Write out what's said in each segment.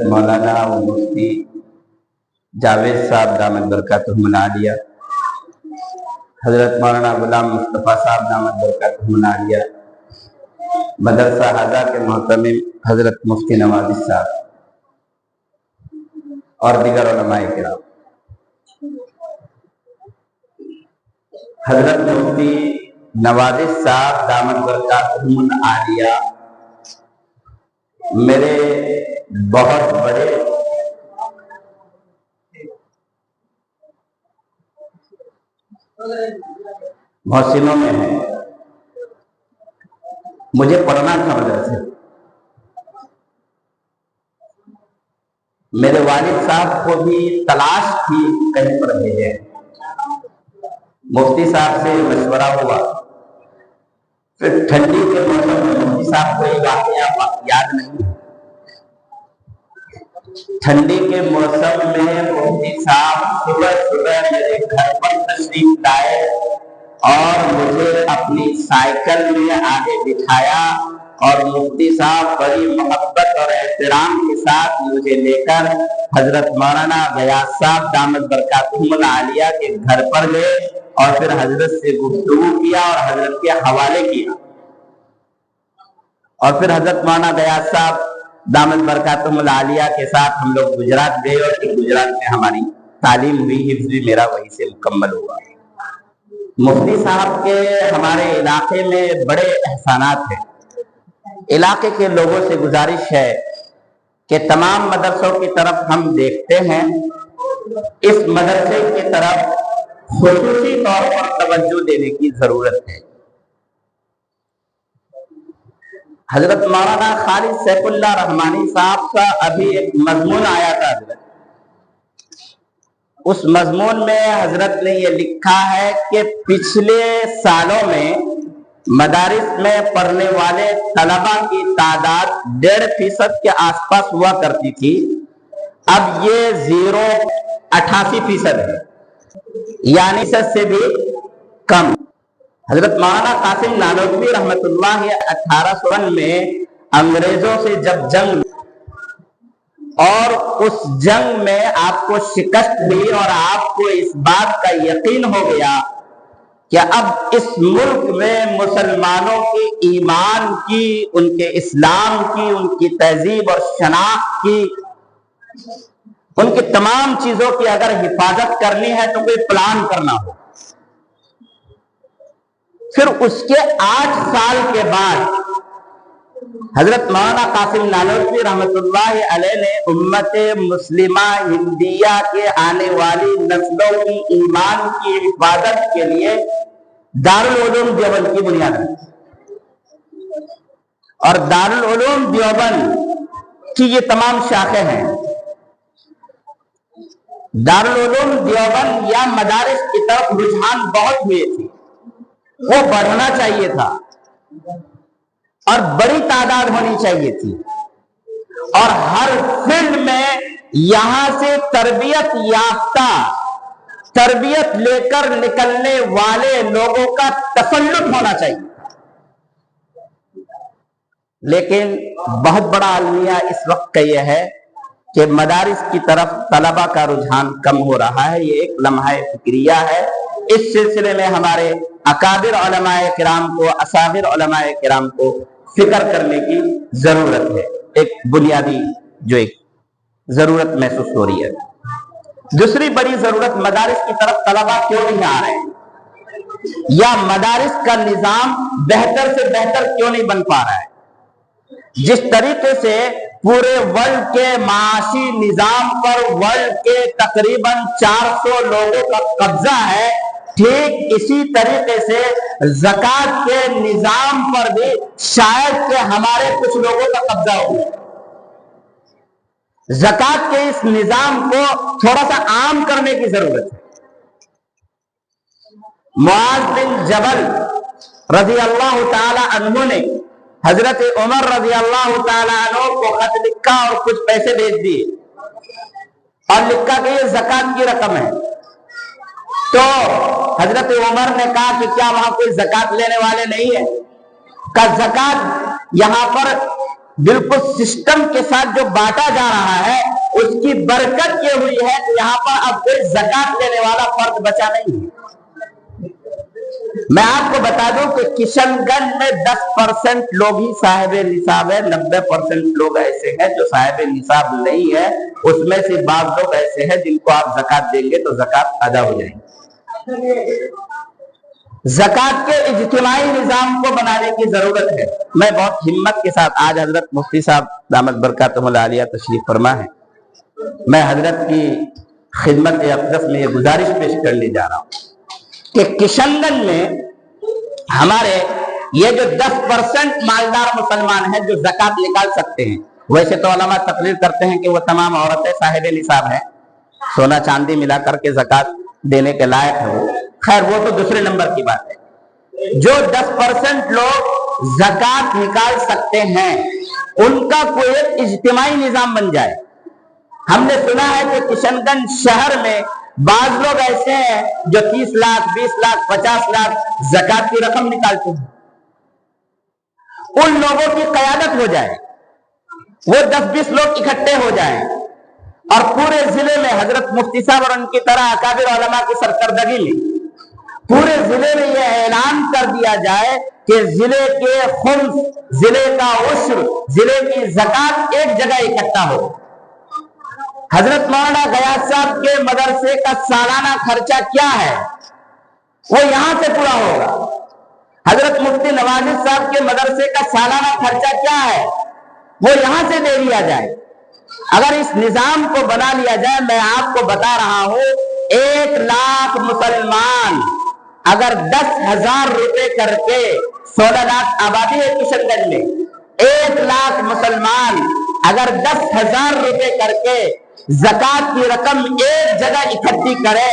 مولانا و مفتی جاوید صاحب دامت برکاتہم العالیہ، حضرت مولانا غلام مصطفیٰ صاحب دامت برکاتہم العالیہ، مدرسہ حاضہ کے محتمم حضرت مفتی نوازش صاحب اور دیگر علماء کرام، حضرت مفتی نوازش صاحب دامت برکاتہم العالیہ میرے بہت بڑے محسنوں میں ہیں۔ مجھے پڑھنا تھا مدرسے، میرے والد صاحب کو بھی تلاش تھی کہیں پر بھیجے، مفتی صاحب سے مشورہ ہوا، پھر ٹھنڈی کے موسم میں مفتی صاحب کو یہ واقعہ یاد نہیں، ٹھنڈی کے موسم میں مفتی صاحب صبح صبح میرے گھر پر تشریف لائے اور مجھے اپنی سائیکل میں آگے بٹھایا اور مفتی صاحب بڑی محبت اور احترام کے ساتھ مجھے لے کر حضرت مولانا غیاث صاحب دامت برکاتہم العالیہ کے گھر پر گئے اور پھر حضرت سے گفتگو کیا اور حضرت کے حوالے کیا، اور پھر حضرت مولانا غیاث صاحب دامت برکاتہم العالیہ کے ساتھ ہم لوگ گجرات گئے اور پھر گجرات میں ہماری تعلیم ہوئی، حفظ بھی میرا وہیں سے مکمل ہوا۔ مفتی صاحب کے ہمارے علاقے میں بڑے احسانات ہیں۔ علاقے کے لوگوں سے گزارش ہے کہ تمام مدرسوں کی طرف ہم دیکھتے ہیں، اس مدرسے کی طرف خصوصی طور پر توجہ دینے کی ضرورت ہے۔ حضرت مولانا خالد سیف اللہ رحمانی صاحب کا ابھی ایک مضمون آیا تھا حضرت، اس مضمون میں حضرت نے یہ لکھا ہے کہ پچھلے سالوں میں مدارس میں پڑھنے والے طلبہ کی تعداد 1.5% کے آس پاس ہوا کرتی تھی، اب یہ 0.88% ہے، یعنی سے بھی کم۔ حضرت مولانا قاسم نانوتوی رحمت اللہ 1851 میں انگریزوں سے جب جنگ اور اس جنگ میں آپ کو شکست ہوئی اور آپ کو اس بات کا یقین ہو گیا کہ اب اس ملک میں مسلمانوں کے ایمان کی، ان کے اسلام کی، ان کی تہذیب اور شناخت کی، ان کی تمام چیزوں کی اگر حفاظت کرنی ہے تو کوئی پلان کرنا ہو۔ پھر اس کے 8 سال کے بعد حضرت مولانا قاسم نانوتوی رحمت اللہ علیہ نے امت مسلمہ ہندیہ کے آنے والی نسلوں کی ایمان کی حفاظت کے لیے دارالعلوم دیوبند کی بنیاد رکھی، اور دارالعلوم دیوبند کی یہ تمام شاخیں ہیں۔ دارالعلوم دیوبند یا مدارس کی طرف رجحان بہت ہوئے تھے، وہ بڑھنا چاہیے تھا اور بڑی تعداد ہونی چاہیے تھی، اور ہر فیلڈ میں یہاں سے تربیت یافتہ، تربیت لے کر نکلنے والے لوگوں کا تسلط ہونا چاہیے۔ لیکن بہت بڑا المیہ اس وقت کا یہ ہے کہ مدارس کی طرف طلبہ کا رجحان کم ہو رہا ہے، یہ ایک لمحہ فکریہ ہے۔ اس سلسلے میں ہمارے اکابر علماء کرام کو، اصاغر علماء کرام کو فکر کرنے کی ضرورت ہے، ایک بنیادی جو ایک ضرورت محسوس ہو رہی ہے۔ دوسری بڑی ضرورت، مدارس کی طرف طلبہ کیوں نہیں آ رہے ہیں، یا مدارس کا نظام بہتر سے بہتر کیوں نہیں بن پا رہا ہے۔ جس طریقے سے پورے ورلڈ کے معاشی نظام پر ورلڈ کے تقریباً 400 لوگوں کا قبضہ ہے، ٹھیک اسی طریقے سے زکوٰۃ کے نظام پر بھی شاید کہ ہمارے کچھ لوگوں کا قبضہ ہو گیا۔ زکوٰۃ کے اس نظام کو تھوڑا سا عام کرنے کی ضرورت ہے۔ معاذ بن جبل رضی اللہ تعالی عنہ نے حضرت عمر رضی اللہ تعالی عنہ کو خط لکھا اور کچھ پیسے بھیج دیے، اور لکھا کہ یہ زکوٰۃ کی رقم ہے۔ تو حضرت عمر نے کہا کہ کیا وہاں کوئی زکوٰۃ لینے والے نہیں ہے؟ کہ زکوٰۃ یہاں پر बिल्कुल सिस्टम के साथ जो बांटा जा रहा है, उसकी बरकत ये हुई है कि यहाँ पर अब कोई ज़कात लेने वाला फर्द बचा नहीं है। मैं आपको बता दूं कि किशनगंज में 10% लोग ही साहिब निसाब है, 90% लोग ऐसे हैं जो साहिब निसाब नहीं है। उसमें से बाज़ लोग ऐसे हैं जिनको आप ज़कात देंगे तो ज़कात अदा हो जाएगी। ज़कात के इज्तिमाई निज़ाम को बनाने की जरूरत है। मैं बहुत हिम्मत के साथ, आज हजरत मुफ्ती साहब दामत बरकातुहुल आलिया तशरीफ फरमा है, मैं हजरत की खिदमत अक़दस में ये गुजारिश पेश करने जा रहा हूँ कि किशनगंज में हमारे ये जो 10% मालदार मुसलमान हैं जो ज़कात निकाल सकते हैं, वैसे तो उलमा तकरीर करते हैं कि वो तमाम औरतें साहिब निसाब हैं, सोना चांदी मिला करके ज़कात देने के लायक है वो, खैर वो तो दूसरे नंबर की बात है। जो 10% लोग ज़कात निकाल सकते हैं उनका कोई एक इज्तिमाई निज़ाम बन जाए। हमने सुना है कि किशनगंज शहर में बाज लोग ऐसे हैं जो 30 लाख, 20 लाख, 50 लाख ज़कात की रकम निकालते हैं। उन लोगों की क़यादत हो जाए, वो 10-20 लोग इकट्ठे हो जाएं और पूरे जिले में हजरत मुफ्ती साहब और उनकी तरह अकाबिर उलमा की सरकर्दगी में पूरे जिले में यह ऐलान कर दिया जाए कि जिले के खुम्स, जिले का उश्र, जिले की ज़कात एक जगह इकट्ठा हो। हजरत मौलाना गयास साहब के मदरसे का सालाना खर्चा क्या है वो यहां से पूरा होगा। हजरत मुफ्ती नवाज़िद साहब के मदरसे का सालाना खर्चा क्या है वो यहां से दे दिया जाए। अगर इस निजाम को बना लिया जाए, मैं आपको बता रहा हूं, 1 लाख मुसलमान अगर 10,000 रुपए करके, 16 लाख आबादी है किशनगंज में, 1 लाख मुसलमान अगर 10,000 रुपए करके ज़कात की रकम एक जगह इकट्ठी करे,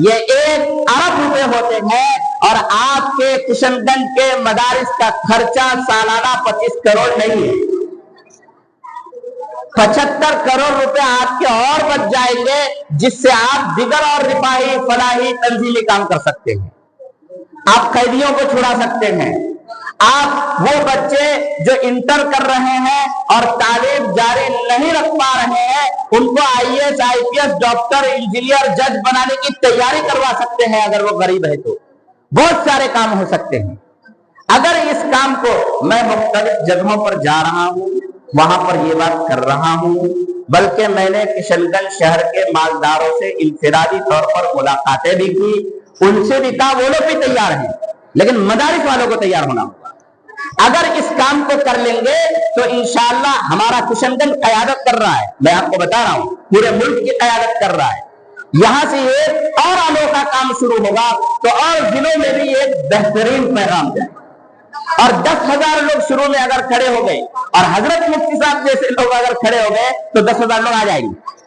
ये 1 अरब रुपए होते हैं। और आपके किशनगंज के मदारिस का खर्चा सालाना 25 करोड़ नहीं है, 75 करोड़ रुपए आपके और बच जाएंगे, जिससे आप दिगर और रिफाही फलाही तंजीमी काम कर सकते हैं। आप कैदियों को छुड़ा सकते हैं। आप वो बच्चे जो इंटर कर रहे हैं और तालीम जारी नहीं रख पा रहे हैं, उनको IAS, IPS, डॉक्टर, इंजीनियर, जज बनाने की तैयारी करवा सकते हैं। अगर वो गरीब है तो बहुत सारे काम हो सकते हैं। अगर इस काम को, मैं मुख्तलिफ जगहों पर जा रहा हूं, वहां पर ये बात कर रहा हूं, बल्कि मैंने किशनगंज शहर के मालदारों से इंफरादी तौर पर मुलाकातें भी की, उनसे भी कहा वो लोग भी तैयार हैं, लेकिन मदारिस वालों को तैयार होना होगा। अगर इस काम को कर लेंगे तो इंशाअल्लाह हमारा किशनगंज क़यादत कर रहा है, मैं आपको बता रहा हूं, पूरे मुल्क की क़यादत कर रहा है। यहां से एक और अनोखा काम शुरू होगा तो और जिलों में भी एक बेहतरीन पैगाम जाए। और 10,000 लोग शुरू में अगर खड़े हो गए और हजरत मुफ्ती साहब जैसे लोग अगर खड़े हो गए तो 10,000 लोग आ जाएंगे।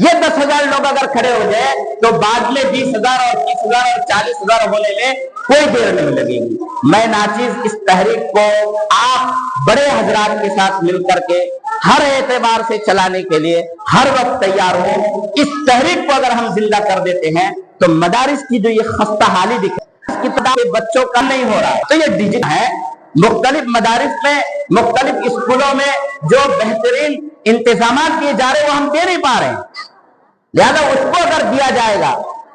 ये 10,000 लोग अगर खड़े हो गए तो बाद में 20,000 और 30,000 और 40,000 होने में कोई देर नहीं लगेगी। मैं नाचीज इस तहरीक को आप बड़े हजरात के साथ मिलकर के हर एतबार से चलाने के लिए हर वक्त तैयार हो। इस तहरीक को अगर हम जिंदा कर देते हैं तो मदारिस की जो ये खस्ता हाली दिखे, इसकी तादाद बच्चों का नहीं हो रहा है, तो ये डिजिटल है। मुख्तलिफ मदारिस में, मुख्तलिफ स्कूलों में जो बेहतरीन इंतजाम किए जा रहे वो हम दे नहीं पा रहे हैं, लिहाजा उसको अगर दिया जाएगा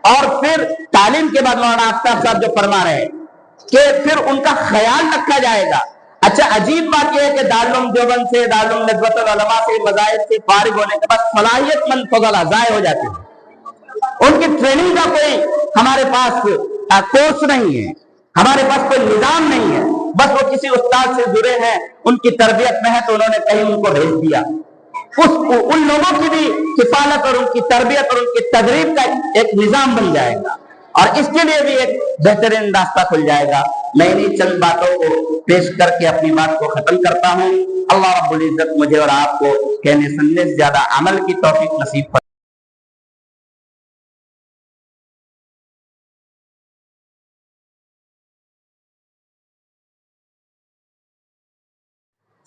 और फिर तालीम के बाद मौलाना आफ्ताब साहब जो फरमा रहे हैं कि फिर उनका ख्याल रखा जाएगा। अच्छा, अजीब बात यह है कि दारुल देवबंद से, दारुल नज़्वतुल उलमा से, मज़ाहिब से फारिग होने के बाद सलाहियतमंद फज़ला ज़ाय हो जाते हैं। उनकी ट्रेनिंग का कोई हमारे पास कोर्स नहीं है, हमारे पास कोई निज़ाम नहीं है, बस वो किसी उस्ताद से जुड़े हैं, उनकी तरबियत में है तो उन्होंने कहीं उनको भेज दिया। उन लोगों की भी किफालत और उनकी तरबियत और उनकी तदरीब का एक निजाम बन जाएगा और इसके लिए भी एक बेहतरीन रास्ता खुल जाएगा। मैं इन्हीं चंद बातों को पेश करके अपनी बात को खत्म करता हूँ। अल्लाह रब्बुल इज्जत मुझे और आपको कहने सुनने से ज्यादा अमल की तौफीक नसीब फरमाए।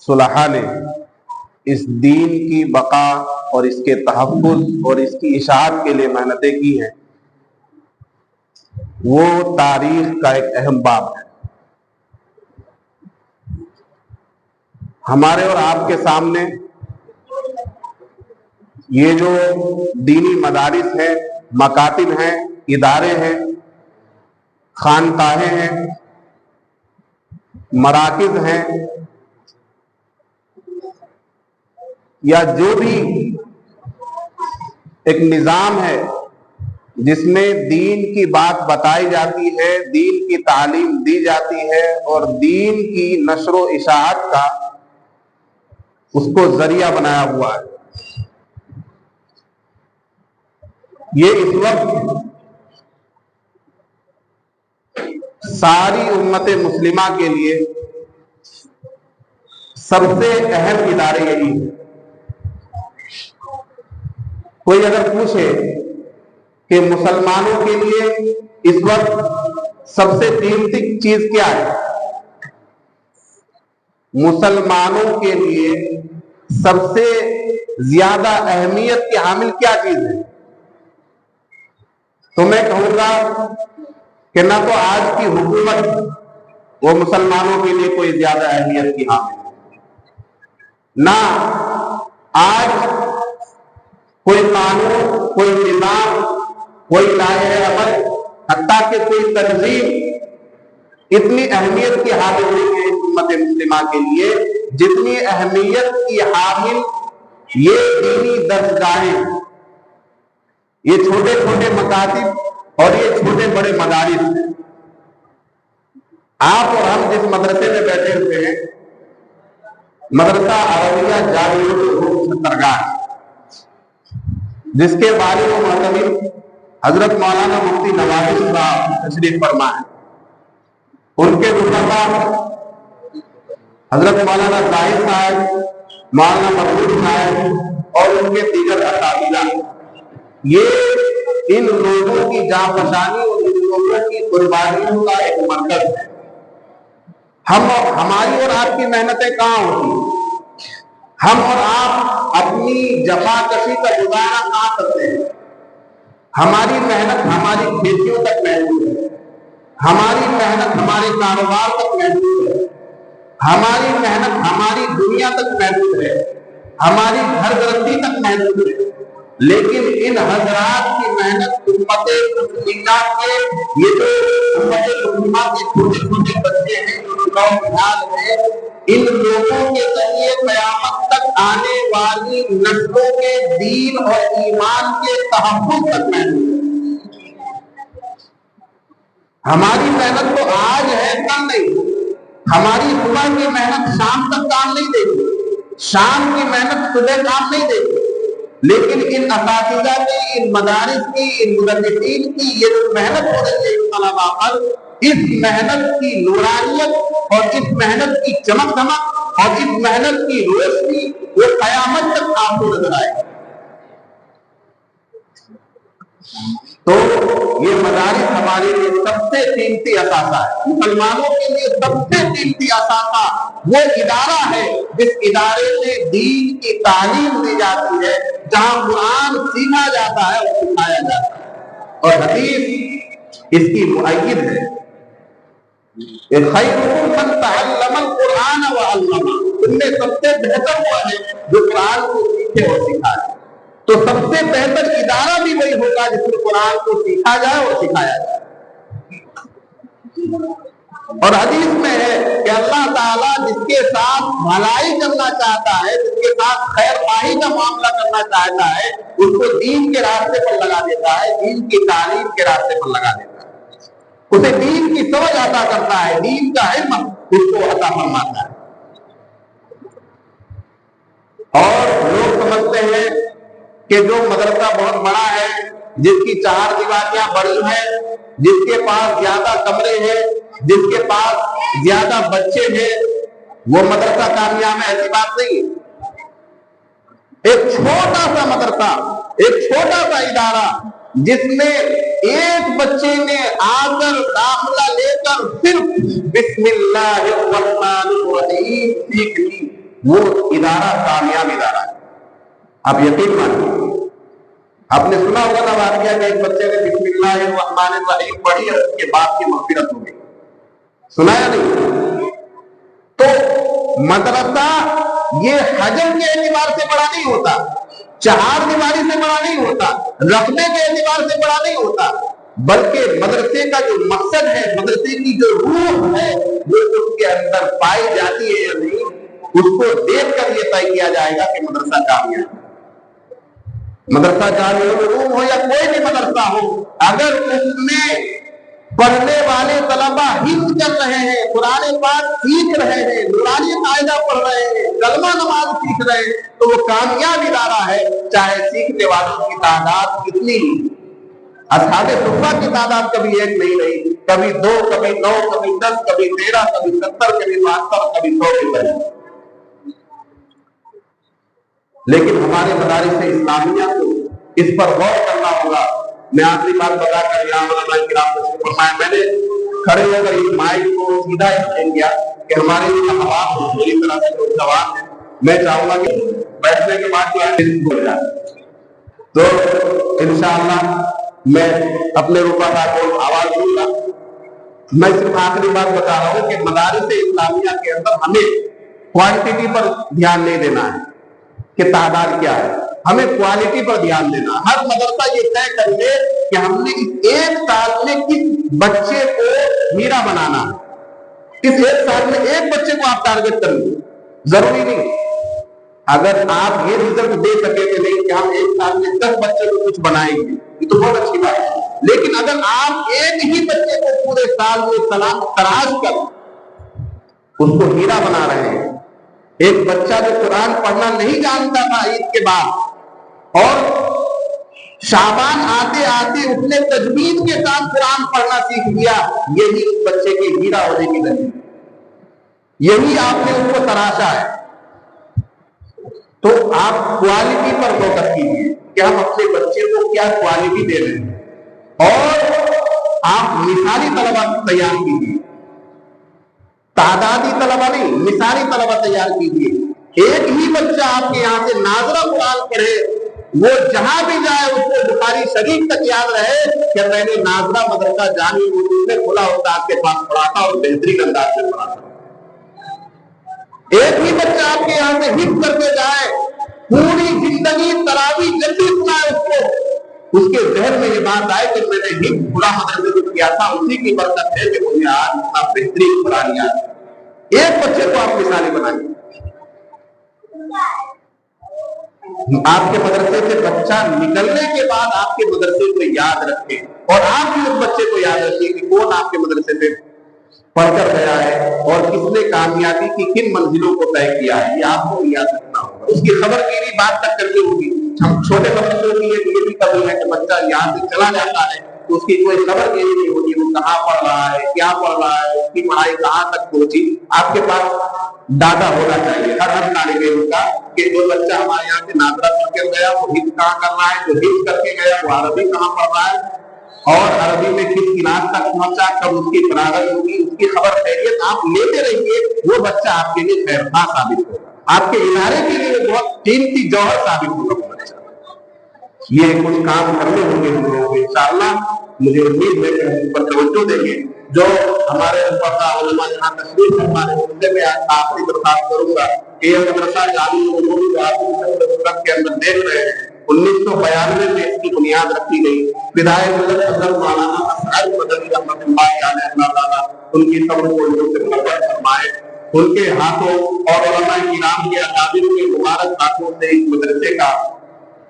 सुलहा ने इस दीन की बका और इसके तहफ़्फ़ुज़ और इसकी इशाअत के लिए मेहनतें की हैं, वो तारीख का एक अहम बाब है। ہمارے اور آپ کے سامنے یہ جو دینی مدارس ہیں، مکاتب ہیں، ادارے ہیں، خانقاہیں ہیں، مراکز ہیں، یا جو بھی ایک نظام ہے جس میں دین کی بات بتائی جاتی ہے، دین کی تعلیم دی جاتی ہے اور دین کی نشر و اشاعت کا اس کو ذریعہ بنایا ہوا ہے، یہ اس وقت ساری امت مسلمہ کے لیے سب سے اہم ادارے یہی ہیں۔ کوئی اگر پوچھے کہ مسلمانوں کے لیے اس وقت سب سے قیمتی چیز کیا ہے، مسلمانوں کے لیے سب سے زیادہ اہمیت کی حامل کیا چیز ہے، تو میں کہوں گا کہ نہ تو آج کی حکومت وہ مسلمانوں کے لیے کوئی زیادہ اہمیت کی حامل ہے، نہ آج کوئی قانون، کوئی نظام، کوئی لائحہ عمل، حتیٰ کہ کوئی تنظیم اتنی اہمیت کی حامل نہیں ہے اس امت مسلمہ کے لیے جتنی اہمیت کی حامل یہ دینی درسگاہیں، یہ چھوٹے چھوٹے مکاتب اور یہ چھوٹے بڑے مدارس ہیں۔ آپ اور ہم جس مدرسے میں بیٹھے ہوئے ہیں، مدرسہ عربیہ جامعہ العلوم چھترگاہ، جس کے بانی و معتمد حضرت مولانا مفتی نوازش صاحب تشریف فرما ہے، ان کے رفقا حضرت مولانا زاہد صاحب، مولانا محمود صاحب اور ان کے دیگر اساتذہ، یہ ان لوگوں کی جانفشانی اور ان لوگوں کی قربانیوں کا ایک مرکز ہے۔ ہماری اور آپ کی محنتیں کہاں ہوتی ہیں؟ ہم اور آپ اپنی جفا کشی کا گزارا کہاں کرتے ہیں؟ ہماری محنت ہماری کھیتیوں تک محدود ہے، ہماری محنت ہمارے کاروبار تک محدود ہے، ہماری محنت ہماری دنیا تک محدود ہے، ہماری گھر گرہستی تک محدود ہے، لیکن ان حضرات کی محنت امت مسلمہ کے، یہ جو امت مسلمہ کے چھوٹے چھوٹے بچے ہیں جو نوجوان ہیں، ان لوگوں کے ذریعے قیامت تک آنے والی نسلوں کے دین اور ایمان کے تحفظ تک محدود ہے۔ ہماری محنت تو آج ہے، کل نہیں۔ ہماری صبح کی محنت شام تک کام نہیں دے گی، شام کی محنت صبح کام نہیں دے گی، لیکن ان اساتذہ کی، ان مدارس کی، ان مدرسین کی یہ جو محنت ہو رہی ہے اس طلباء پر، اس محنت کی نورانیت اور اس محنت کی چمک دمک اور اس محنت کی روشنی وہ قیامت تک آپ کو نظر آئے گی۔ تو یہ مدارس ہمارے لیے سب سے قیمتی اثاثہ ہے۔ مسلمانوں کے لیے سب سے قیمتی اثاثہ وہ ادارہ ہے جس ادارے میں دین کی تعلیم دی جاتی ہے، جہاں قرآن سیکھا جاتا ہے اور سکھایا جاتا ہے، اور حدیث اس کی مؤید ہے۔ خیرکم من تعلم القرآن وعلمہ، تم میں سب سے بہتر وہ ہے جو قرآن کو سیکھے اور سکھائے۔ تو سب سے بہتر ادارہ بھی وہی ہوگا جس میں قرآن کو سیکھا جائے اور سکھایا جائے۔ اور حدیث میں ہے کہ اللہ تعالیٰ جس کے ساتھ بھلائی کرنا چاہتا ہے، جس کے ساتھ خیر خواہی کا معاملہ کرنا چاہتا ہے، اس کو دین کے راستے پر لگا دیتا ہے، دین کی تعلیم کے راستے پر لگا دیتا ہے، اسے دین کی سمجھ عطا کرتا ہے، دین کا علم اس کو عطا فرماتا ہے۔ اور لوگ سمجھتے ہیں کہ جو مدرسہ بہت بڑا ہے، جس کی چار دیواریاں بڑی ہیں، جس کے پاس زیادہ کمرے ہیں، جس کے پاس زیادہ بچے ہیں، وہ مدرسہ کامیاب ہے، ایسی بات نہیں ہے۔ ایک چھوٹا سا مدرسہ، ایک چھوٹا سا ادارہ جس میں ایک بچے نے آ کر داخلہ لے کر صرف بسم اللہ الرحمن الرحیم سیکھ لی، وہ ادارہ کامیاب ادارہ ہے۔ آپ یقین مانیے، آپ نے سنا ہوگا نا واقعہ کہ ایک بچے نے بسم اللہ الرحمن الرحیم پڑھی اور اس کے باپ کی مغفرت ہو گئی، سنا یا نہیں؟ تو मदरसा ये हजम के एतबार से बड़ा नहीं होता, चार दीवारी से बड़ा नहीं होता, रखने के एतबार से बड़ा नहीं होता, बल्कि मदरसे का जो मकसद है, मदरसे की जो रूह है, वो उसके अंदर पाई जाती है या नहीं, उसको देख कर ये तय किया जाएगा कि मदरसा जामिया है। मदरसा जामिया उलूम हो या कोई भी मदरसा हो, अगर उसमें पढ़ने वाले तलबा हिफ्ज़ कर रहे हैं, कुरान पाक सीख रहे हैं, नूरानी कायदा पढ़ रहे हैं, कलमा नमाज सीख रहे हैं, तो वो कामयाब इदारा है, चाहे सीखने वालों की तादाद कितनी ही। असहाबे सुफ़ा की तादाद कभी एक नहीं रही, कभी 2, कभी 9, कभी 10, कभी 13, कभी 70, कभी 72, कभी 100 के करीब। लेकिन हमारे मदारिस इस्लामिया को इस पर गौर करना होगा। मैं आखिरी बात बता कर मैंने खड़े होकर इस माइक को सीधा एक्सप्लेन किया कि हमारे अहबाब पूरी तरह से कोई सवाल है, मैं चाहूंगा कि बैठने के बाद जो है बोल जाए, तो इंशाअल्लाह मैं अपने रूपा का कोई आवाज दूंगा। मैं सिर्फ आखिरी बात बता रहा हूँ कि मदारिस इस्लामिया के अंदर हमें क्वांटिटी पर ध्यान नहीं देना है कि तादाद क्या है, हमें क्वालिटी पर ध्यान देना। हर मदरसा ये तय कर ले कि हमने इस एक साल में किस बच्चे को हीरा बनाना है, इस एक साल में एक बच्चे को आप टारगेट कर लीजिए। जरूरी नहीं, अगर आप ये रिजल्ट दे सके कि नहीं कि हम एक साल में 10 बच्चे को कुछ बनाएंगे, ये तो बहुत अच्छी बात है। लेकिन अगर आप एक ही बच्चे को पूरे साल में तलाश कर उसको हीरा बना रहे हैं, एक बच्चा जो कुरान पढ़ना नहीं जानता था ईद के बाद, और शाबान आते आते उसने तजवीद के साथ कुरान पढ़ना सीख लिया, यही उस बच्चे के हीरा होने की दलील, यही आपने उसको तराशा है। तो आप क्वालिटी पर फोकस कीजिए कि हम अपने बच्चे को क्या क्वालिटी दे रहे हैं, और आप मिसाली तलबा तैयार कीजिए, तादादी तलबा नहीं, मिसाली तलबा तैयार कीजिए। एक ही बच्चा आपके यहाँ से नाज़रा कुरान पढ़े, वो जहां भी जाए उसको बुखारी शरीफ तक याद रहे कि मैंने नाज़रा मदरसा जामी उर्दू में खुला होता आपके पास पढ़ा था और बेहतरीन अंदाज में पढ़ा था। एक ही बच्चा आपके यहाँ से हिफ्ज़ करके जाए, पूरी जिंदगी तरावी जल्दी सुनाए उसको, उसके जहन में ये बात आए कि मैंने हिफ्ज़ खुला मदरसे में किया था, उसी की बरकत है कि मुझे आज इतना बेहतरीन कुरान याद है। एक बच्चे को आप मिसाली बनाइए। आपके मदरसे से बच्चा निकलने के बाद आपके मदरसे को याद रखे, और आप भी उस बच्चे को याद रखिए कि कौन आपके मदरसे से पढ़कर गया है और किसने कामयाबी की किन मंजिलों को तय किया है, ये आपको याद रखना होगा। उसकी खबरगिरी बात तक करनी होगी। हम छोटे बच्चों की ये भी कमी है कि बच्चा यहाँ से चला जाता है तो उसकी कोई खबरगिरी नहीं होगी, वो कहाँ पढ़ रहा है, क्या पढ़ रहा है, उसकी पढ़ाई कहाँ तक पहुंची। आपके पास डाटा होना चाहिए हर तालिब इल्म का कि जो बच्चा हमारे यहाँ से नाज़रा पढ़ कर गया वो हिफ्ज़ कहाँ कर रहा है, जो हिफ्ज़ करके गया वो अरबी कहाँ पढ़ रहा है, और अरबी में किस किनार तक पहुंचा, कब उसकी फरागत होगी, उसकी खबर खैरियत आप लेते रहिए। वो बच्चा आपके लिए खैरखा साबित होगा, आपके इदारे के लिए बहुत कीमती जौहर साबित होगा वो बच्चा। ये कुछ काम करने होंगे हम लोगों को इंशाअल्लाह। मुझे उम्मीद है कि हम पर तवज्जो देंगे। जो हमारे उलमा यहाँ तशरीफ फरमा रहे उनसे मैं आखिरी दरख्वास्त करूंगा कि ये मदरसा जामी उलूम के अंदर देख रहे हैं, 1992 में इसकी बुनियाद रखी गई। विधायक उनकी सब्र को फरमाए, उनके हाथों और उलमा किराम के अकाबिर के मुबारक हाथों से इस मदरसे का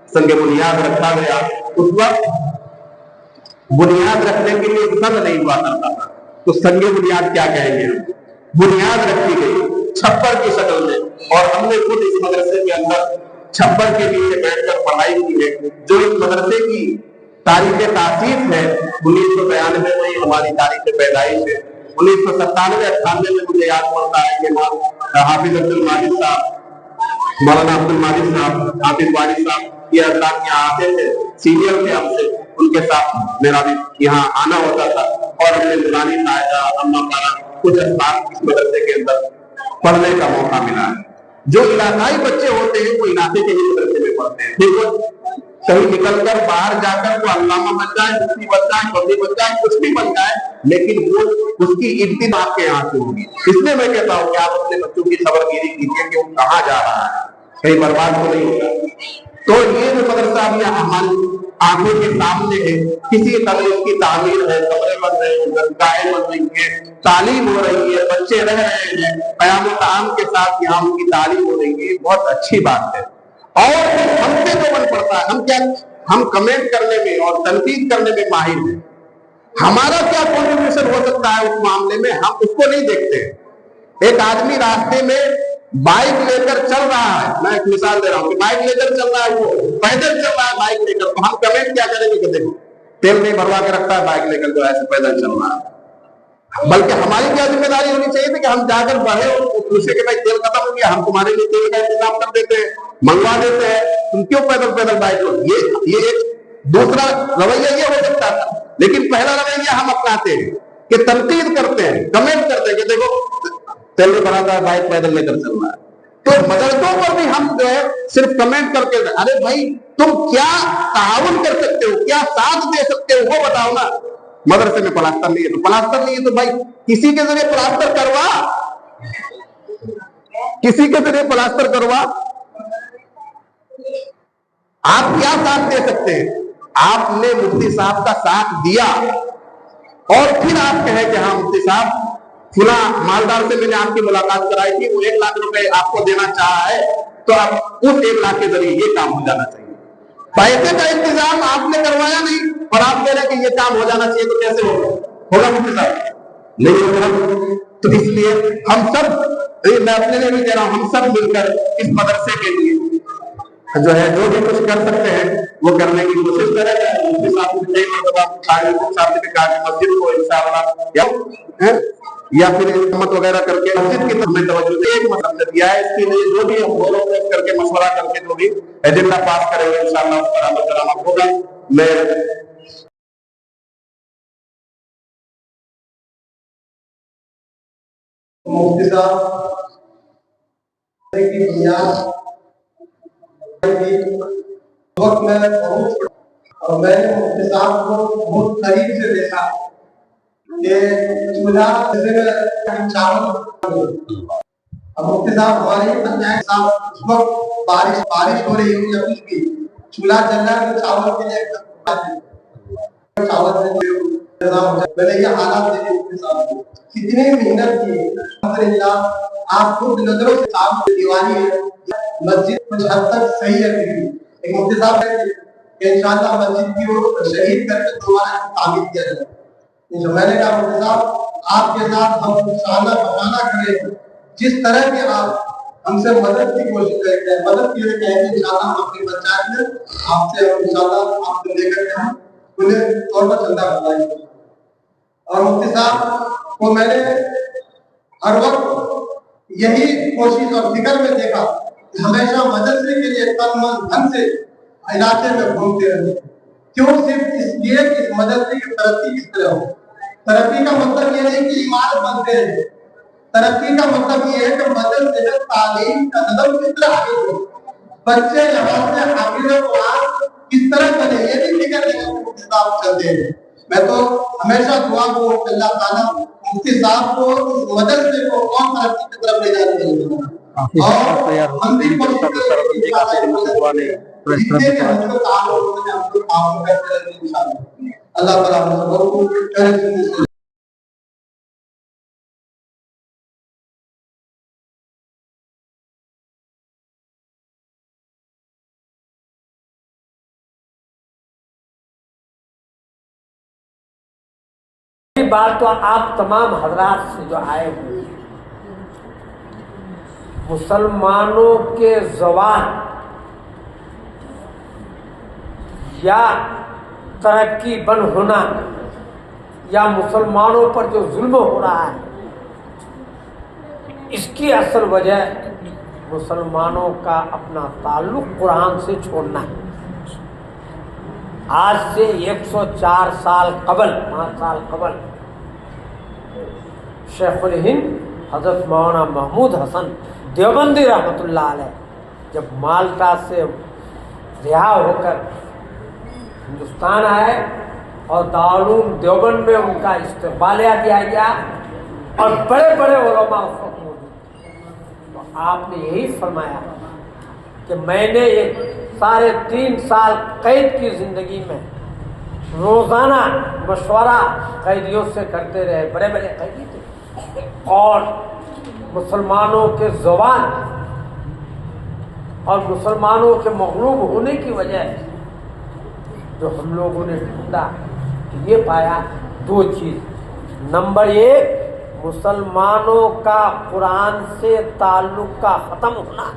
संग बुनियाद रखा गया। उस वक्त बुनियाद रखने के लिए संग नहीं हुआ करता था, तो संग बुनियाद क्या कहेंगे, बुनियाद रखी गई छप्पर की शक्ल में, और हमने खुद इस मदरसे के अंदर छप्पर के नीचे बैठकर पढ़ाई की है। जो इस मदरसे की तारीख तासीस है 1992 में हमारी तारीख पैदाइश है। 1997-98 में मुझे याद पड़ता है कि हाफिज अब्दुल माजिद साहब, मौलाना अब्दुल माजिद साहब, हाफिज वारिस साहब, ये अल्लाह यहाँ आते थे, सीनियर थे हमसे, उनके साथ मेरा भी यहाँ आना होता था, और हमने नूरानी कायदा अम्मा पारा कुछ अस्बाब इस मदरसे के अंदर पढ़ने का मौका मिला है। जो इलाकाई बच्चे होते हैं वो इलाके के ही मदरसे में पढ़ते हैं, ठीक है। कहीं निकलकर बाहर जाकर वो अल्लामा बन जाए, मुफ्ती बन जाए, बंदी बन जाए, कुछ भी बन जाए, लेकिन वो उसकी इब्तिदा आपके यहाँ से होगी। इसलिए मैं कहता हूँ कि आप अपने बच्चों की खबरगिरी कीजिए कि वो कहाँ जा रहा है, कहीं बर्बाद तो नहीं होगा। तो ये जो मदरसा अभी हमारी आंखों के सामने है, किसी तरह इसकी तामीर है, कमरे बन रहे हैं, गायें बन रही है, तालीम हो रही है, बच्चे रह रहे हैं, क़याम ताम के साथ यहाँ उनकी तालीम हो रही है, बहुत अच्छी बात है। और हमसे जो बन पड़ता है, हम कमेंट करने में और तनकीद करने में माहिर हैं। हमारा क्या कॉन्ट्रीब्यूशन हो सकता है उस मामले में, हम उसको नहीं देखते। एक आदमी रास्ते में बाइक लेकर चल रहा है, मैं एक मिसाल दे रहा हूँ कि बाइक लेकर चल रहा है, वो पैदल चल रहा है बाइक लेकर, तो हम कमेंट क्या करेंगे कि देखो तेल नहीं भरवा के रखता है, बाइक लेकर जो ऐसे पैदल चल रहा है। बल्कि हमारी क्या जिम्मेदारी होनी चाहिए थी कि हम जाकर बढ़े और पूछे कि भाई तेल खत्म हो गया, हम तुम्हारे लिए तेल का इंतजाम कर देते हैं, मंगवा देते हैं, तुम क्यों पैदल पैदल बाइक लो। ये एक दूसरा रवैया ये हो सकता था, लेकिन पहला रवैया हम अपनाते हैं कि तनकीद करते हैं, कमेंट करते हैं कि देखो तेल नहीं भराता है, बाइक पैदल लेकर चल रहा है। तो मदरसों पर भी हम जो है सिर्फ कमेंट करके, अरे भाई तुम क्या ताउन कर सकते हो, क्या साथ दे सकते हो, वो बताओ ना। मदरसे में प्लास्टर नहीं है तो प्लास्टर नहीं है तो भाई किसी के जरिए प्लास्टर करवा, किसी के जरिए प्लास्टर करवा। आप क्या साथ दे सकते हैं? आपने मुफ्ती साहब का साथ दिया और फिर आप कहें कि हाँ मुफ्ती साहब फुला मालदार से मैंने आपकी मुलाकात कराई थी, वो 1 लाख रुपए आपको देना चाहा है, तो आप उस 1 लाख के जरिए ये काम हो जाना चाहिए। पैसे का इंतजाम आपने करवाया नहीं और आप कह रहे हैं कि ये काम हो जाना चाहिए, तो कैसे होगा मुफ्ती साहब? नहीं होगा। तो इसलिए हम सब, मैं अपने लिए भी कह रहा हूं, हम सब मिलकर इस मदरसे के लिए जो है जो भी कुछ कर सकते हैं वो करने की कोशिश करें। मुफ्ती साहब ने मस्जिद को इंशाअल्लाह या फिर हिम्मत वगैरह करके मस्जिद की तरफ तवज्जो एक मतलब दिया है, इसके लिए जो भी हम गौर करके मशवरा करके जो भी एजेंडा पास करेंगे इंशाअल्लाह उस पर अमल दरामद होगा। मैं मुफ्ती साहब की बुनियाद वक्त में बहुत, और मैंने मुफ्ती साहब को बहुत करीब से देखा कि चूल्हा चावल। अब मुफ्ती साहब हमारे पंचायत साहब उस वक्त बारिश हो रही हो या कुछ भी, चूल्हा जल रहा है तो चावल के लिए चावल मैंने ये हालात देखे मुफ्ती साहब को, कितनी मेहनत की। अल्हम्दुलिल्लाह आप खुद नजरों से साफ दीवानी है, मस्जिद कुछ हद तक सही है। एक मुफ्ती साहब है कि इंशाअल्लाह मस्जिद की वो शहीद करके दोबारा तामीर किया जाए। जो मैंने कहा मुफ्ती साहब आपके साथ हम इंशाअल्लाह बहाना करें, जिस तरह की आप हमसे मदद की कोशिश करेंगे, मदद के लिए कहेंगे इंशाअल्लाह हम अपनी पंचायत में आपसे इंशाअल्लाह आपको लेकर के हम उन्हें तौर पर चंदा करवाएंगे। और मुफ्ती साहब को मैंने हर वक्त यही कोशिश और फिक्र में देखा, हमेशा मदरसे के लिए तन मन धन से इलाके में घूमते रहे। क्यों? सिर्फ इसलिए कि इस मदरसे की तरक्की किस तरह हो। तरक्की का मतलब ये नहीं कि इमारत बनते हैं, तरक्की का मतलब ये है कि मदरसे में तालीम का कदम किस तरह आगे हो, बच्चे यहाँ से हाफिज़ कुरान किस तरह बने, ये भी फिक्र नहीं चलते हैं। मैं तो हमेशा दुआ को अल्लाह ताला मुफ्ती साहब को इस मदरसे को और तरक्की की तरफ ले जाने के लिए और हम भी कोशिश अल्लाह ताला हम सबको बात तो आप तमाम हजरात से जो आए हुए मुसलमानों के ज़वाल या तरक्की बन होना या मुसलमानों पर जो जुल्म हो रहा है, इसकी असल वजह मुसलमानों का अपना ताल्लुक़ कुरान से छोड़ना है। आज से 104 साल कबल, 5 साल कबल शेखुल हिंद हज़रत मौलाना महमूद हसन देवबंदी रहमतुल्लाह अलैह जब माल्टा से रिहा होकर ہندوستان آئے اور دارالعلوم دیوبند میں ان کا استقبالیہ دیا گیا اور بڑے بڑے علماء اس وقت موجود تھے۔ تو آپ نے یہی فرمایا کہ میں نے یہ سارے 3 سال قید کی زندگی میں روزانہ مشورہ قیدیوں سے کرتے رہے، بڑے بڑے قیدی تھے، اور مسلمانوں کے زبان اور مسلمانوں کے مغلوب ہونے کی وجہ جو ہم لوگوں نے ڈھونڈا یہ پایا 2 چیز۔ نمبر 1 مسلمانوں کا قرآن سے تعلق کا ختم ہونا،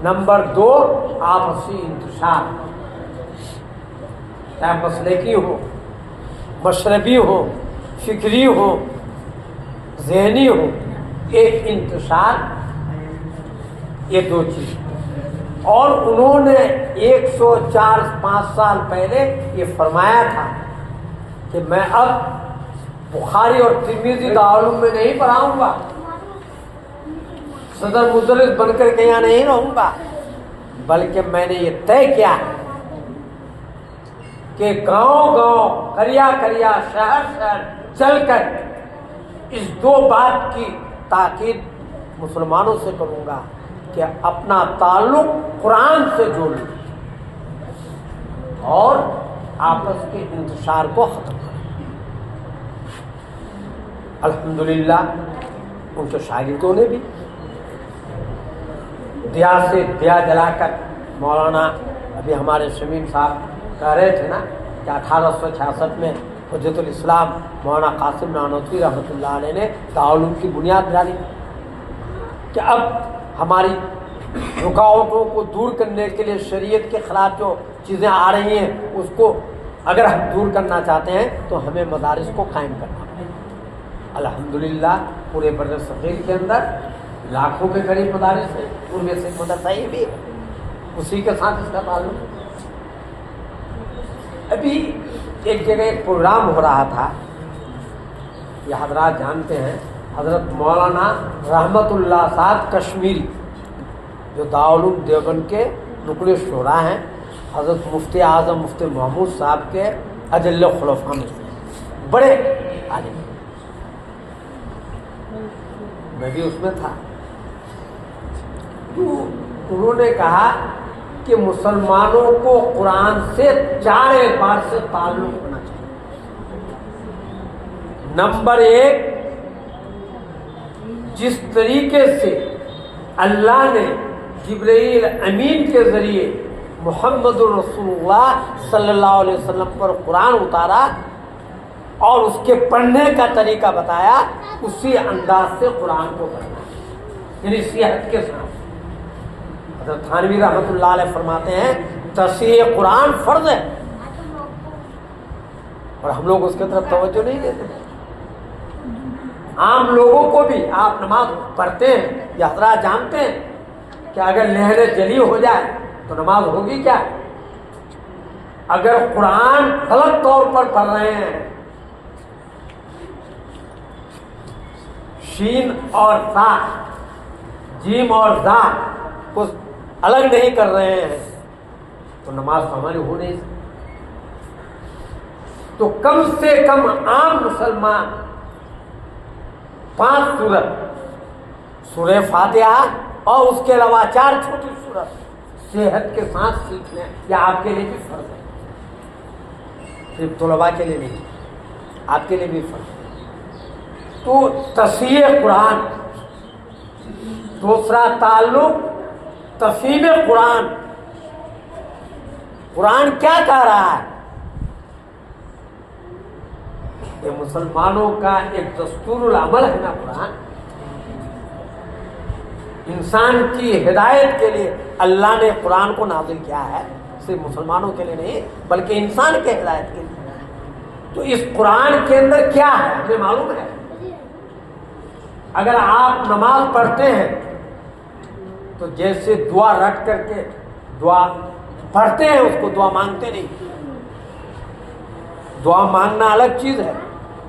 نمبر 2 آپسی انتشار، چاہے مسلکی ہو، مشربی ہو، فکری ہو، ذہنی ہو، ایک انتشار، یہ 2 چیز۔ اور انہوں نے 104-5 سال پہلے یہ فرمایا تھا کہ میں اب بخاری اور ترمذی دارالعلوم میں نہیں پڑھاؤں گا، صدر مدرس بن کر کے یہاں نہیں رہوں گا، بلکہ میں نے یہ طے کیا ہے کہ گاؤں گاؤں، قریہ قریہ، شہر شہر چل کر اس 2 بات کی تاکید مسلمانوں سے کروں گا کہ اپنا تعلق قرآن سے جوڑیں اور آپس کے انتشار کو ختم کریں۔ الحمدللہ ان کے شاگردوں نے بھی دیا سے دیا جلا کر، مولانا ابھی ہمارے شمیم صاحب کہہ رہے تھے نا کہ 1866 میں حجت الاسلام مولانا قاسم نانوتوی رحمۃ اللہ علیہ نے دارالعلوم کی بنیاد ڈالی کہ اب ہماری رکاوٹوں کو دور کرنے کے لیے شریعت کے خلاف جو چیزیں آ رہی ہیں اس کو اگر ہم دور کرنا چاہتے ہیں تو ہمیں مدارس کو قائم کرنا پڑے۔ الحمدللہ پورے بر صغیر کے اندر لاکھوں کے قریب مدارس ہیں، ان میں سے مدرسہ یہ بھی ہے، اسی کے ساتھ اس کا تعلق ہے۔ ابھی ایک جگہ ایک پروگرام ہو رہا تھا، یہ حضرات جانتے ہیں، حضرت مولانا رحمت اللہ صاحب کشمیری جو دارالعلوم دیوبند کے رکن شورا ہیں، حضرت مفتی اعظم مفتی محمود صاحب کے اجل خلفاء میں سے بڑے عالم، میں بھی اس میں تھا۔ تو انہوں نے کہا کہ مسلمانوں کو قرآن سے 4 اعتبار سے تعلق ہونا چاہیے۔ نمبر 1 جس طریقے سے اللہ نے جبرائیل امین کے ذریعے محمد رسول اللہ صلی اللہ علیہ وسلم پر قرآن اتارا اور اس کے پڑھنے کا طریقہ بتایا، اسی انداز سے قرآن کو پڑھنا، یعنی صحت کے ساتھ۔ حضرت تھانوی رحمۃ اللہ علیہ فرماتے ہیں تصحیح قرآن فرض ہے، اور ہم لوگ اس کی طرف توجہ نہیں دیتے۔ عام لوگوں کو بھی آپ نماز پڑھتے ہیں، یہ حضرات جانتے ہیں کہ اگر لہر جلی ہو جائے تو نماز ہوگی کیا؟ اگر قرآن غلط طور پر پڑھ رہے ہیں، شین اور سا، جیم اور زا کو الگ نہیں کر رہے ہیں تو نماز ہماری ہو نہیں سکتی۔ تو کم سے کم عام مسلمان 5 سورت، سورہ فاتحہ اور اس کے علاوہ 4 چھوٹی سورت صحت کے ساتھ سیکھ لیں، یہ آپ کے لیے بھی فرض ہے، صرف طلباء کے لیے نہیں، آپ کے لیے بھی فرض ہے۔ تو تصحیح قرآن، دوسرا تعلق تفہیم قرآن، قرآن کیا کہہ رہا ہے؟ یہ مسلمانوں کا ایک دستور العمل ہے نا قرآن، انسان کی ہدایت کے لیے اللہ نے قرآن کو نازل کیا ہے، صرف مسلمانوں کے لیے نہیں بلکہ انسان کے ہدایت کے لیے۔ تو اس قرآن کے اندر کیا ہے ہمیں معلوم ہے۔ اگر آپ نماز پڑھتے ہیں تو جیسے دعا رٹ کر کے دعا پڑھتے ہیں، اس کو دعا مانگتے نہیں۔ دعا مانگنا الگ چیز ہے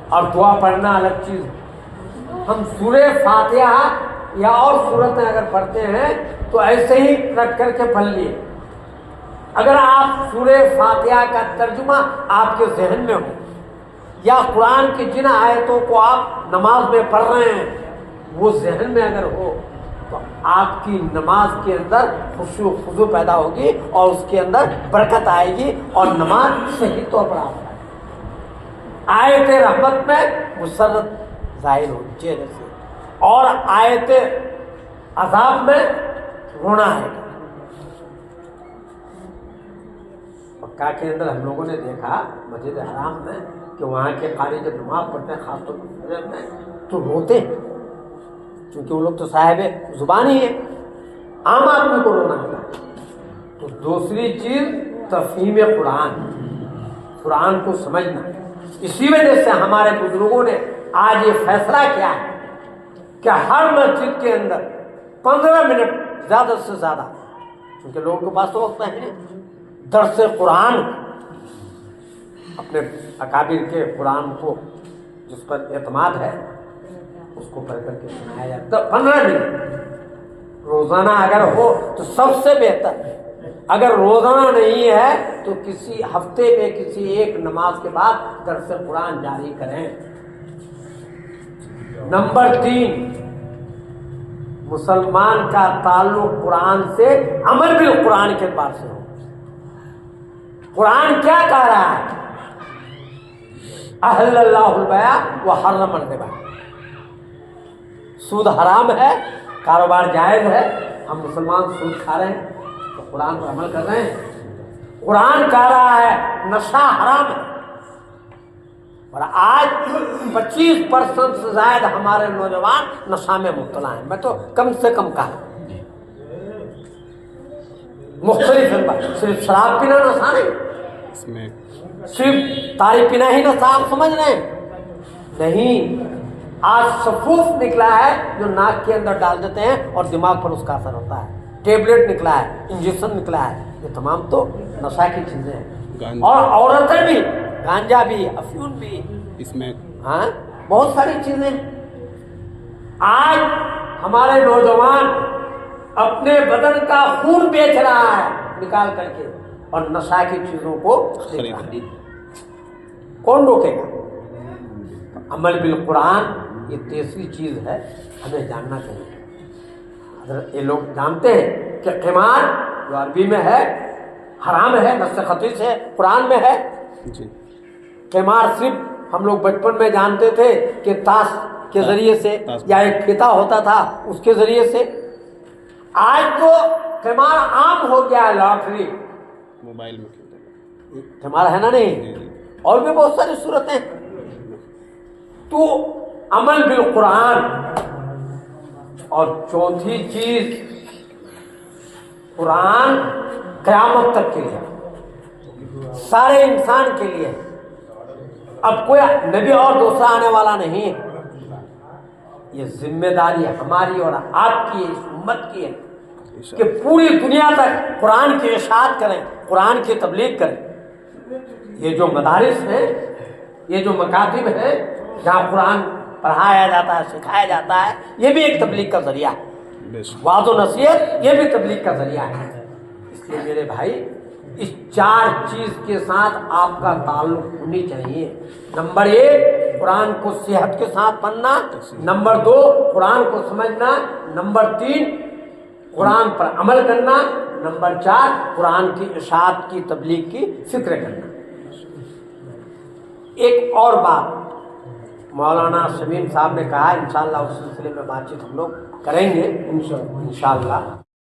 اور دعا پڑھنا الگ چیز ہے۔ ہم سورہ فاتحہ یا اور سورتیں اگر پڑھتے ہیں تو ایسے ہی رٹ کر کے پڑھ لیے، اگر آپ سورہ فاتحہ کا ترجمہ آپ کے ذہن میں ہو یا قرآن کی جن آیتوں کو آپ نماز میں پڑھ رہے ہیں وہ ذہن میں اگر ہو تو آپ کی نماز کے اندر خشوع و خضوع پیدا ہوگی اور اس کے اندر برکت آئے گی اور نماز صحیح طور پر آپ آیت رحمت میں مسرت ظاہر ہو چہرے سے اور آیت عذاب میں رونا ہے. مکہ کے اندر ہم لوگوں نے دیکھا مسجد حرام میں کہ وہاں کے قاری جب نماز پڑھتے ہیں خاص طور پر میں تو روتے ہیں کیونکہ وہ لوگ تو صاحب زبان ہی ہے, عام آدمی کو رونا ہوتا ہے. تو دوسری چیز تفہیم قرآن کو سمجھنا. اسی وجہ سے ہمارے بزرگوں نے آج یہ فیصلہ کیا ہے کہ ہر مسجد کے اندر 15 منٹ زیادہ سے زیادہ, کیونکہ لوگوں کے پاس تو وقت ہے, درس قرآن اپنے اکابر کے قرآن کو جس پر اعتماد ہے اس کو پڑھ کر کے سنایا جائے. تو 15 منٹ روزانہ اگر ہو تو سب سے بہتر. اگر روزانہ نہیں ہے تو کسی ہفتے میں کسی ایک نماز کے بعد درس قرآن جاری کریں. نمبر 3, مسلمان کا تعلق قرآن سے عمل بالقرآن کے اعتبار سے ہو. قرآن کیا کہہ رہا ہے؟ احل اللہ البیع وحرم الربا. سود حرام ہے, کاروبار جائز ہے. ہم مسلمان سود کھا رہے ہیں تو قرآن پر عمل کر رہے ہیں. قرآن کہہ رہا ہے نشہ حرام ہے, اور آج 25% سے زائد ہمارے نوجوان نشہ میں مبتلا ہیں. میں تو کم سے کم کہا مختلف صرف شراب پینا نشہ نہیں, صرف تاریخ پینا ہی نشہ آپ سمجھ رہے ہیں نہیں. آج سفوف نکلا ہے جو ناک کے اندر ڈال دیتے ہیں اور دماغ پر اس کا اثر ہوتا ہے. ٹیبلٹ نکلا ہے, انجیکشن نکلا ہے, یہ تمام تو نشہ کی چیزیں ہیں. اور عورتیں بھی, گانجا بھی, افیون بھی, اس میں ہاں بہت ساری چیزیں. آج ہمارے نوجوان اپنے بدن کا خون بیچ رہا ہے نکال کر کے اور نشہ کی چیزوں کو کون روکے گا؟ عمل بالقرآن یہ تیسری چیز ہے, ہمیں جاننا چاہیے. حضرت یہ لوگ جانتے ہیں کہ قمار جو عربی میں ہے حرام ہے, نص خطی سے قرآن میں ہے. قمار صرف ہم لوگ بچپن میں جانتے تھے کہ تاش کے ذریعے سے یا ایک پھیتا ہوتا تھا اس کے ذریعے سے. آج تو قمار عام ہو گیا ہے, لاٹری موبائل میں قمار ہے نا نہیں, اور بھی بہت ساری صورتیں. تو عمل بالقرآن. اور چوتھی چیز قرآن قیامت تک کے لیے, سارے انسان کے لیے. اب کوئی نبی اور دوسرا آنے والا نہیں ہے. یہ ذمہ داری ہماری اور آپ کی, اس امت کی ہے کہ پوری دنیا تک قرآن کی اشاعت کریں, قرآن کی تبلیغ کریں. یہ جو مدارس ہیں, یہ جو مکاتب ہیں جہاں قرآن پڑھایا جاتا ہے, سکھایا جاتا ہے, یہ بھی ایک تبلیغ کا ذریعہ ہے. وعظ و نصیحت یہ بھی تبلیغ کا ذریعہ ہے. اس لیے میرے بھائی اس 4 چیز کے ساتھ آپ کا تعلق ہونی چاہیے. نمبر 1 قرآن کو صحت کے ساتھ پڑھنا. نمبر 2 قرآن کو سمجھنا. نمبر 3 قرآن پر عمل کرنا. نمبر 4 قرآن کی اشاعت کی تبلیغ کی فکر کرنا. ایک اور بات مولانا شمیم صاحب نے کہا, انشاءاللہ اس سلسلے میں بات چیت ہم لوگ کریں گے انشاءاللہ.